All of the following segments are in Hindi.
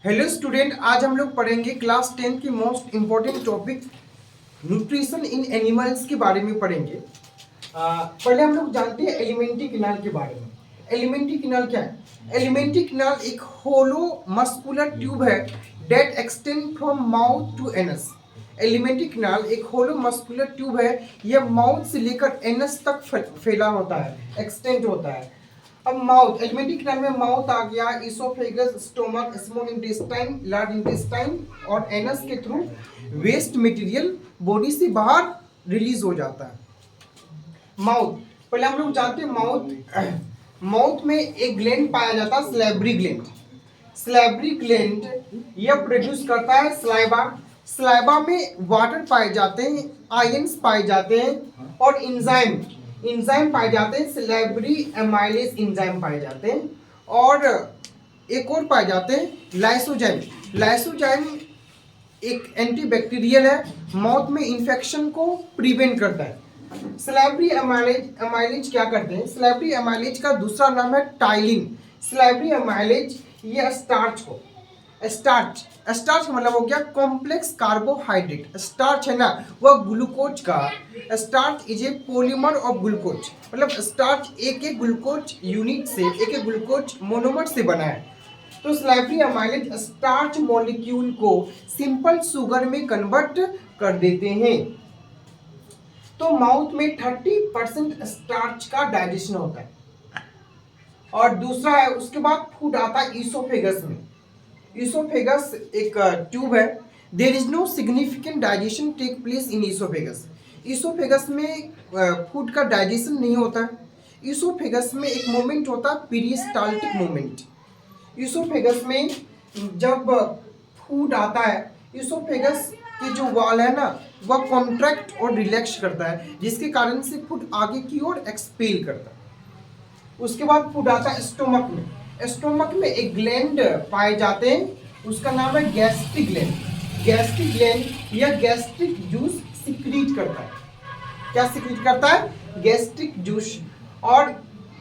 हेलो स्टूडेंट, आज हम लोग पढ़ेंगे क्लास 10 की most important topic nutrition in animals के बारे में पढ़ेंगे। पहले हम लोग जानते हैं एलिमेंट्री कैनाल के बारे में। एलिमेंट्री कैनाल क्या है? एलिमेंट्री कैनाल एक होलो मस्कुलर ट्यूब है that extend from mouth to anus. Alimentary canal एक होलो मस्कुलर ट्यूब है, यह माउथ से लेकर एनस तक फैला होता है, एक्सटेंड होता है। अब माउथ, एलिमेंट्री कैनाल में माउथ आ गया, oesophagus, stomach, small intestine, large intestine और एनस के थ्रू वेस्ट मटेरियल बॉडी से बाहर रिलीज हो जाता है। माउथ, पहले हम लोग जानते हैं माउथ में एक ग्लैंड पाया जाता है, स्लैबरी ग्लैंड। स्लैबरी ग्लैंड यह प्रोड्यूस करता है स्लाइवा। स्लाइवा में वाटर पाए जाते हैं, आयंस पाए जाते हैं और इंजाइम पाए जाते हैं। स्लैबरी एमाइलेज इंजाइम पाए जाते हैं और एक और पाए जाते हैं लाइसोजाइम। लाइसोजाइम एक एंटीबैक्टीरियल है, माउथ में इंफेक्शन को प्रिवेंट करता है। स्लैबरी एमाइलेज क्या करते हैं? स्लैबरी एमाइलेज का दूसरा नाम है टाइलिन। स्लैबरी एमाइलेज ये स्टार्च का मतलब हो गया कॉम्प्लेक्स कार्बोहाइड्रेट। स्टार्च है ना, वह ग्लूकोज का, starch is a polymer of glucose, मतलब स्टार्च एक एक ग्लूकोज यूनिट से, एक एक ग्लूकोज मोनोमर से बना है। तो स्लैबरी एमाइलेज स्टार्च मॉलिक्यूल को सिंपल शुगर में कन्वर्ट कर देते हैं। तो माउथ में 30% स्टार्च का डाइजेशन होता है। और दूसरा है, उसके बाद फूड आता है ईसोफेगस में। ईसोफेगस एक ट्यूब है। There is no significant digestion take place in oesophagus. Oesophagus में फूड का डाइजेशन नहीं होता है। ईसोफेगस में एक मोमेंट होता है पेरिस्टाल्टिक मोमेंट। ईसोफेगस में जब फूड आता है, ईसोफेगस के जो वॉल है ना, वह कॉन्ट्रैक्ट और रिलैक्स करता है, जिसके कारण से फूड आगे की ओर एक्सपेल करता है। उसके बाद फूड आता है स्टोमक में। स्टोमक में एक ग्लैंड पाए जाते हैं, उसका नाम है गैस्ट्रिक ग्लैंड। गैस्ट्रिक ग्लैंड यह गैस्ट्रिक जूस सिक्रीट करता है। क्या सिक्रीट करता है? Gastric juice. और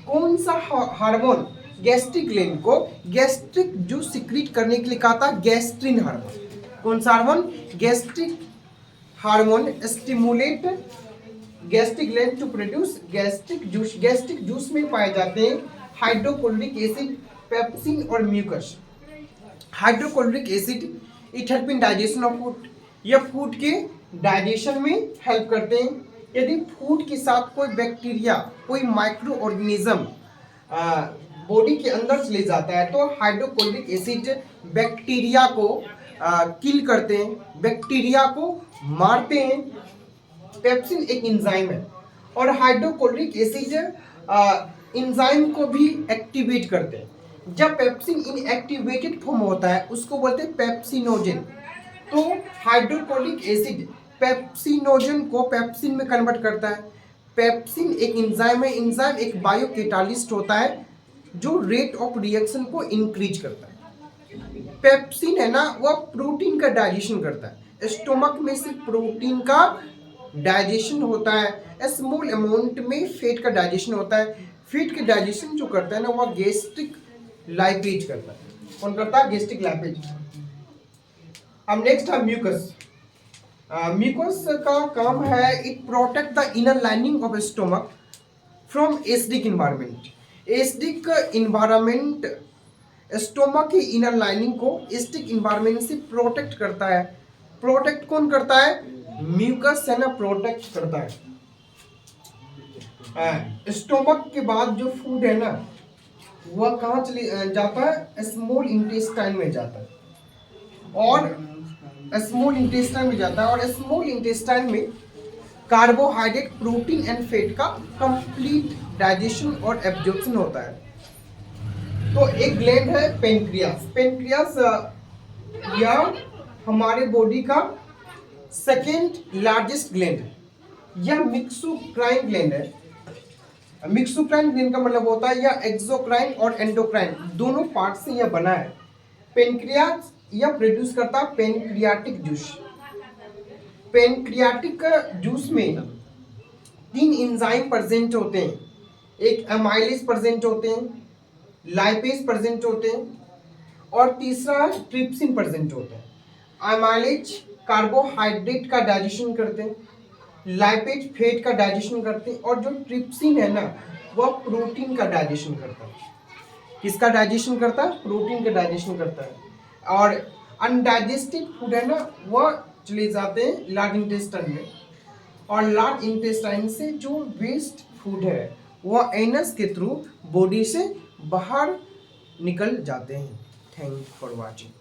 कौन सा हार्मोन गैस्ट्रिक ग्लैंड को गैस्ट्रिक जूस सिक्रीट करने के लिए कहा था? Gastrin hormone. कौन सा hormone? Gastric hormone stimulate gastric gland to produce gastric juice. Gastric juice में पाए जाते हैं हाइड्रोक्लोरिक एसिड, पेप्सिन और mucus. Hydrochloric acid it help in digestion of food. यह फूड के डाइजेशन में हेल्प करते हैं। यदि फूड के साथ कोई बैक्टीरिया, कोई माइक्रो ऑर्गेनिज्म बॉडी के अंदर चले जाता है, तो हाइड्रोक्लोरिक एसिड बैक्टीरिया को किल करते हैं, बैक्टीरिया को मारते हैं। पेप्सिन एक एंजाइम है और हाइड्रोक्लोरिक एसिड एंजाइम को भी एक्टिवेट करते हैं। जब पेप्सिन इनएक्टिवेटेड फॉर्म होता है, उसको बोलते हैं पेप्सिनोजन। तो हाइड्रोक्लोरिक एसिड पेप्सिनोजन को पेप्सिन में कन्वर्ट करता है। पेप्सिन एक एंजाइम है, एंजाइम एक बायोकैटालिस्ट होता है जो रेट ऑफ रिएक्शन को इंक्रीज करता है। पेप्सिन है ना, वह प्रोटीन का डाइजेशन करता है। स्टोमक में से प्रोटीन का डाइजेशन होता है। स्मॉल अमाउंट में फैट का डाइजेशन होता है। फैट के डाइजेशन जो करता है ना, वह गैस्ट्रिक लाइपेज करता है। कौन करता है? Gastric lipase. अब नेक्स्ट है म्यूकस। म्यूकस का काम है, it protect the inner lining of stomach from acidic environment. Acidic environment stomach की इनर लाइनिंग को एसिडिक इन्वायरमेंट से प्रोटेक्ट करता है। प्रोटेक्ट कौन करता है? म्यूकस है ना, प्रोटेक्ट करता है। स्टोमक के बाद जो फूड है ना, वह कहाँ चले जाता है? स्मॉल इंटेस्टाइन में जाता है। और स्मॉल इंटेस्टाइन में जाता है और स्मॉल इंटेस्टाइन में कार्बोहाइड्रेट, प्रोटीन एंड फैट का कंप्लीट डाइजेशन और एब्जॉर्प्शन होता है। तो एक ग्लैंड है पेनक्रियास। पेनक्रियास यह हमारे बॉडी का सेकेंड लार्जेस्ट ग्लैंड है। यह मिक्सोक्राइन ग्लैंड है। मिक्सोक्राइन ग्लैंड का मतलब होता है यह एक्सोक्राइन और एंडोक्राइन दोनों पार्ट से यह बना है। पेनक्रियास यह प्रोड्यूस करता है पेनक्रियाटिक जूस। पेनक्रियाटिक जूस में 3 एंजाइम प्रेजेंट होते हैं। एक एमाइलेज प्रेजेंट होते हैं, लाइपेज प्रेजेंट होते हैं और तीसरा ट्रिप्सिन प्रेजेंट होता है। एमाइलेज कार्बोहाइड्रेट का डाइजेशन करते हैं, लाइपेज फैट का डाइजेशन करते हैं, और जो ट्रिप्सिन है ना वह प्रोटीन का डाइजेशन करता है। किसका डाइजेशन करता है? प्रोटीन का डाइजेशन करता है। और अनडाइजेस्टेड फूड है ना वह चले जाते हैं लार्ज इंटेस्टाइन में, और लार्ज इंटेस्टाइन से जो वेस्ट फूड है वह एनस के थ्रू बॉडी से बाहर निकल जाते हैं। Thank for watching.